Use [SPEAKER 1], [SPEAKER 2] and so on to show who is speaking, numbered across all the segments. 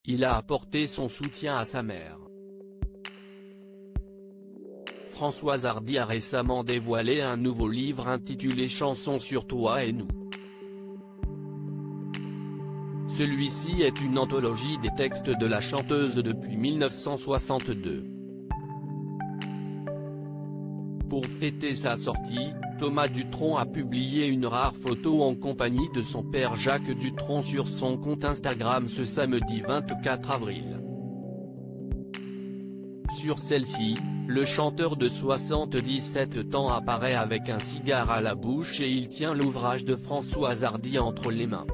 [SPEAKER 1] il a apporté son soutien à sa mère. Françoise Hardy a récemment dévoilé un nouveau livre intitulé Chansons sur toi et nous. Celui-ci est une anthologie des textes de la chanteuse depuis 1962. Pour fêter sa sortie, Thomas Dutronc a publié une rare photo en compagnie de son père Jacques Dutronc sur son compte Instagram ce samedi 24 avril. Sur celle-ci, le chanteur de 77 ans apparaît avec un cigare à la bouche et il tient l'ouvrage de Françoise Hardy entre les mains.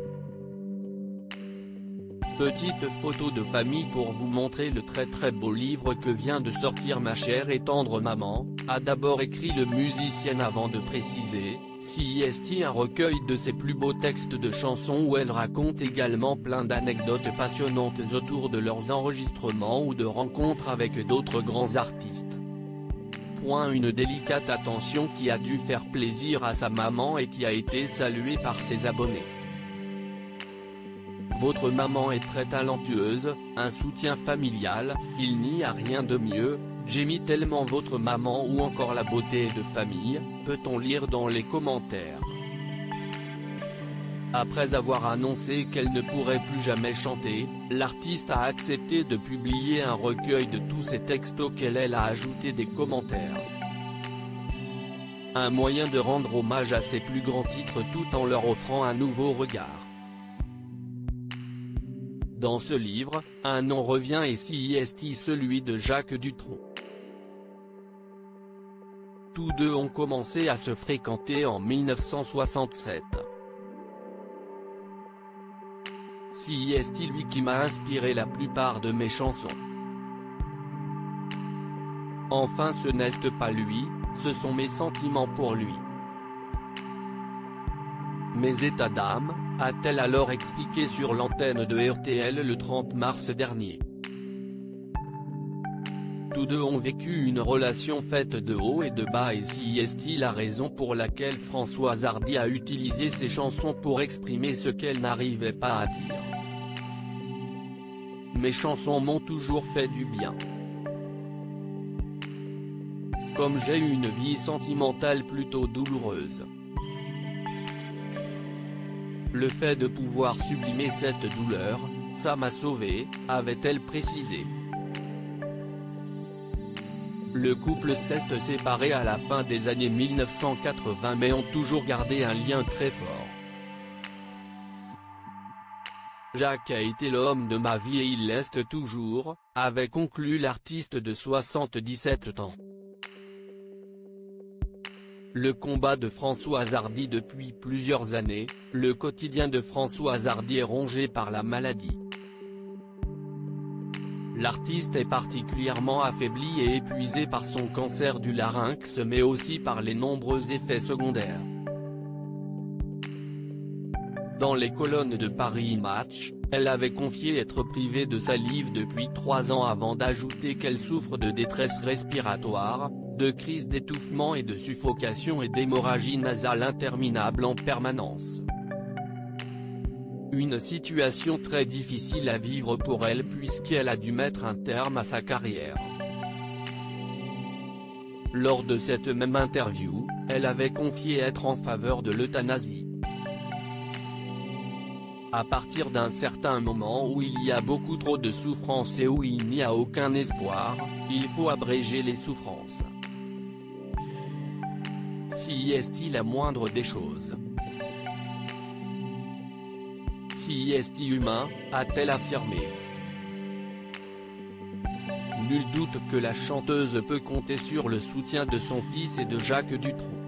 [SPEAKER 1] Petite photo de famille pour vous montrer le très beau livre que vient de sortir ma chère et tendre maman, a d'abord écrit le musicien avant de préciser, CIST un recueil de ses plus beaux textes de chansons où elle raconte également plein d'anecdotes passionnantes autour de leurs enregistrements ou de rencontres avec d'autres grands artistes. Une délicate attention qui a dû faire plaisir à sa maman et qui a été saluée par ses abonnés. Votre maman est très talentueuse, un soutien familial, il n'y a rien de mieux, j'aime tellement votre maman ou encore la beauté de famille, peut-on lire dans les commentaires. Après avoir annoncé qu'elle ne pourrait plus jamais chanter, l'artiste a accepté de publier un recueil de tous ses textes auxquels elle a ajouté des commentaires. Un moyen de rendre hommage à ses plus grands titres tout en leur offrant un nouveau regard. Dans ce livre, un nom revient et CIST celui de Jacques Dutronc. Tous deux ont commencé à se fréquenter en 1967. CIST lui qui m'a inspiré la plupart de mes chansons. Enfin ce n'est pas lui, ce sont mes sentiments pour lui. Mes états d'âme, a-t-elle alors expliqué sur l'antenne de RTL le 30 mars dernier. Tous deux ont vécu une relation faite de haut et de bas et CIST la raison pour laquelle Françoise Hardy a utilisé ses chansons pour exprimer ce qu'elle n'arrivait pas à dire. Mes chansons m'ont toujours fait du bien. Comme j'ai eu une vie sentimentale plutôt douloureuse. Le fait de pouvoir sublimer cette douleur, ça m'a sauvé, avait-elle précisé. Le couple s'est séparé à la fin des années 1980 mais ont toujours gardé un lien très fort. Jacques a été l'homme de ma vie et il l'est toujours, avait conclu l'artiste de 77 ans. Le combat de Françoise Hardy depuis plusieurs années, le quotidien de Françoise Hardy est rongé par la maladie. L'artiste est particulièrement affaibli et épuisé par son cancer du larynx mais aussi par les nombreux effets secondaires. Dans les colonnes de Paris Match, elle avait confié être privée de salive depuis 3 ans avant d'ajouter qu'elle souffre de détresse respiratoire, de crise d'étouffement et de suffocation et d'hémorragie nasale interminable en permanence. Une situation très difficile à vivre pour elle puisqu'elle a dû mettre un terme à sa carrière. Lors de cette même interview, elle avait confié être en faveur de l'euthanasie. À partir d'un certain moment où il y a beaucoup trop de souffrance et où il n'y a aucun espoir, il faut abréger les souffrances. CIST la moindre des choses. CIST humain, a-t-elle affirmé. Nul doute que la chanteuse peut compter sur le soutien de son fils et de Jacques Dutronc.